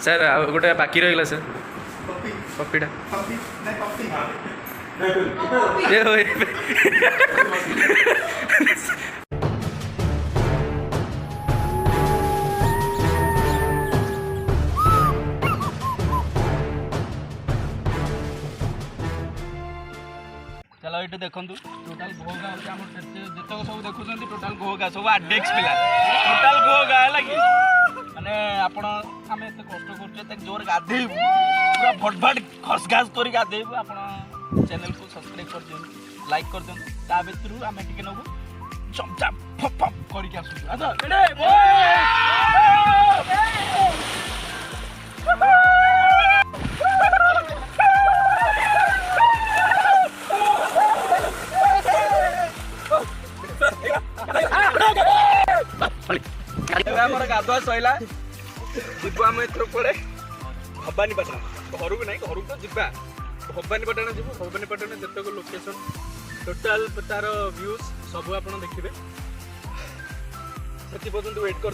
Sir गोटे बाकी रहा सर पपीटा चलो ये देखो टोटाल घोगा जितक सब देखुं टोटाल घोगा सब आडेक्स पिला टोटाल घोगा है कि माने आपण आम एत कष्ट कर जोर गाधे पूरा भटभट खसघास कर गाधे आपण चैनल को सब्सक्राइब कर दियो लाइक कर दियो ता भीतर आम टिके नबू चमचा फप फप करके आसु अच्छा आमर गाधुआ सैला जीव आम एथर पड़े भवानीपाटना घर को ना घर को जीवा भवानीपाटना जीव भवानीपाटना जितक लोकेशन टोटाल तार व्यूज सब आप देखिए से पर्यटन वेट कर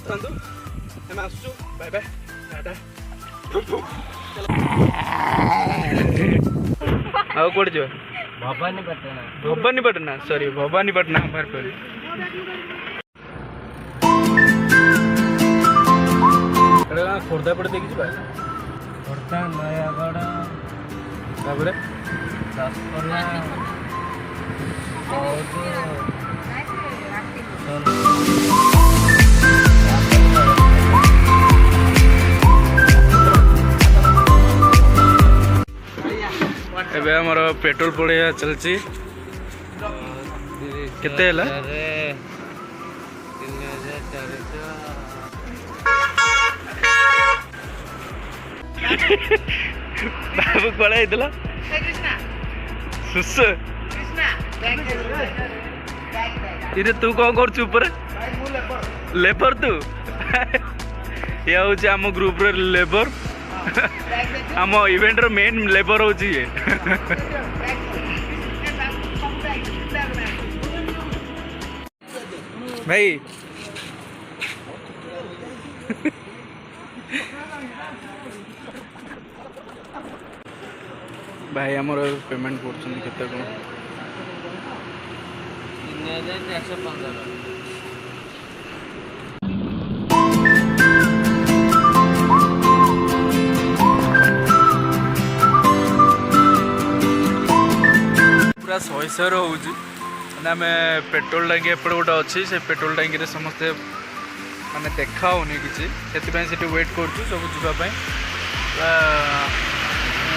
आसु बाय बाय टाटा आउ कौटे जो भवानीपाटना सॉरी भवानीपाटना खोर्धा पटे देखी खोर्धा नयागढ़ तापर दसपल्ला एबे हमर पेट्रोल पड़िया चलची केते हला 3400 बाबू कोला इतला कृष्णा सुस कृष्णा इरे तू कौन कर छु ऊपर लेबर तू या हो जे हम ग्रुप रे लेबर हम इवेंट रो मेन लेबर हो जी भाई भाई आमर पेमेंट करछन केते को 3115 पूरा 100 होउची आम पेट्रोल टांकी एपटे गोटे अच्छी से पेट्रोल टांकी समस्ते माने देखा होनी किसी से वेट कर सब जावाई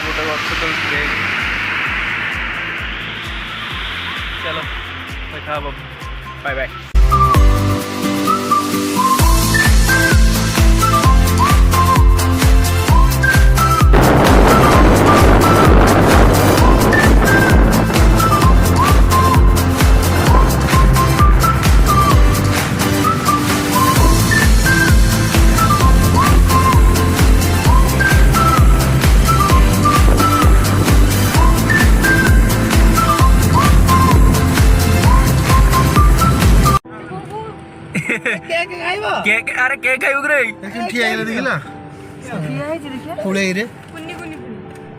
गोटे गच तो चलो देखा बाय बाय केक अरे केक खाइबो रे ठिया आइले देखिला ठिया आइ देखिया फुले रे कुन्नी कुन्नी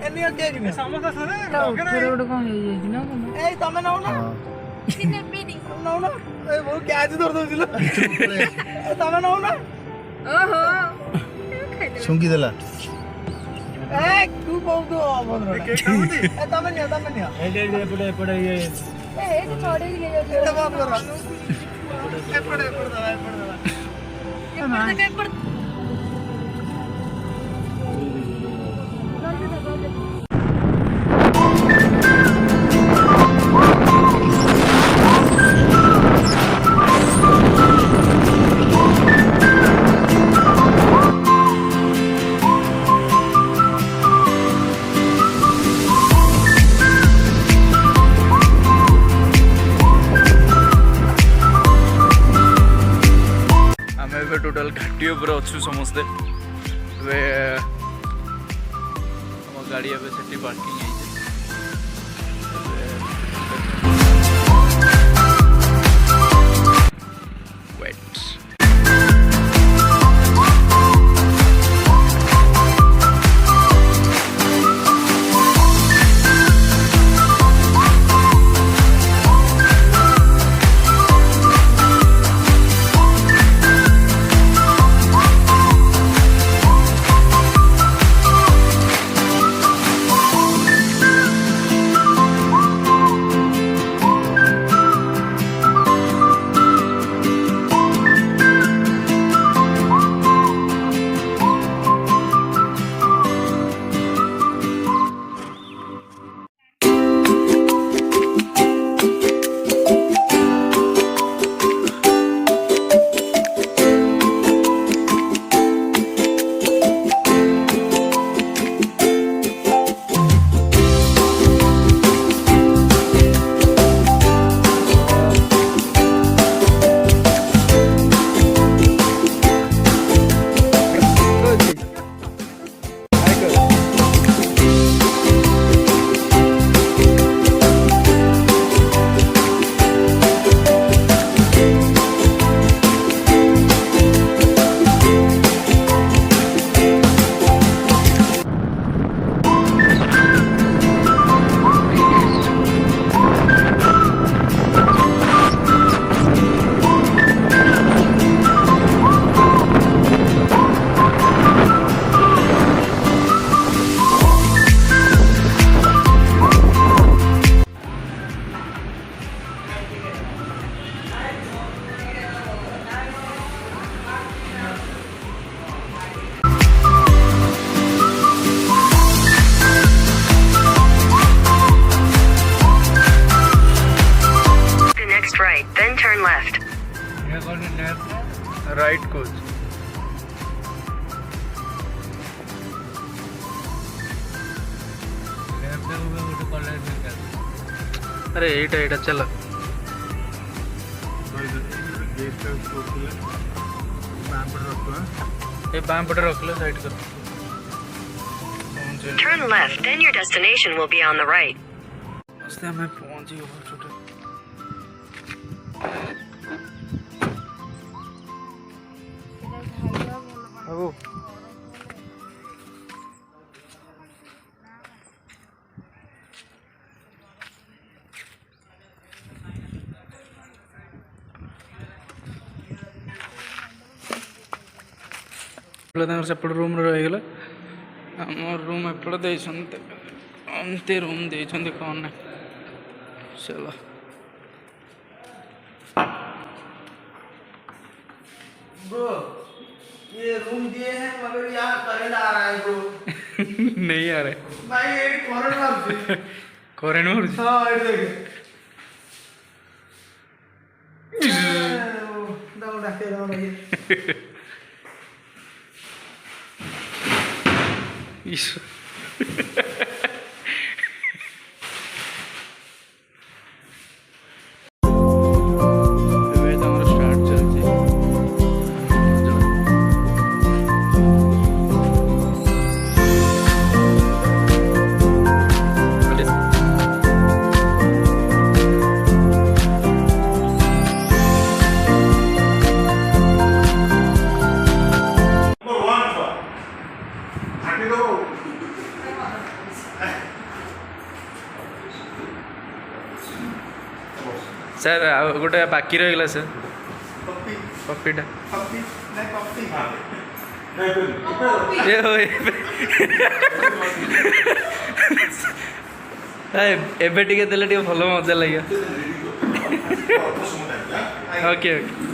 एनी केक ने समोसा सरे ओकरे ओड कोन हे जे ना ए तमे नौ ना किने पीडी नौ ना ए वो क्याज धर दउसिलो ए तमे नौ ना ओहो सुंगी देला ए तू बहुत अबन केक खाउती ए तमे निया ए पड़े ये ए छोड़े ले जा ए बात करो पड़े टोटाल घाटी उपर अच्छु समस्ते गाड़ी से पार्किंग कौच अरे एटा एटा चल ये बाम पटे रख लो साइड कर Turn left, then your destination will be on the right. रास्ते में पहुंच गए बहुत छोटे बाबू सेपटे रूम रहीगला आम रूम एपटे देते रूम देते कौन ना चलो ब्रो ये रूम दिए हैं मगर यहाँ करंट आ रहा है ब्रो नहीं आ रहे भाई ये करंट मार करंट मार हाँ ये देख दाऊ डाके दाऊ डाके इस सर गोटे बाकी रहीगला सर पप्पीटा एबे टिके देले टिके भल मजा लगे ओके ओके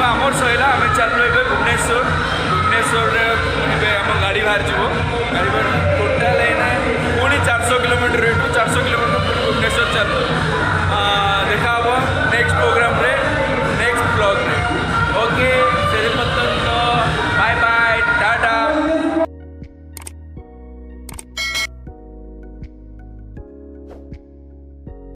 आमर सैला आम चलू भुवनेश्वर भुवनेश्वर आम गाड़ी बाहर जीव गाड़ी बाहर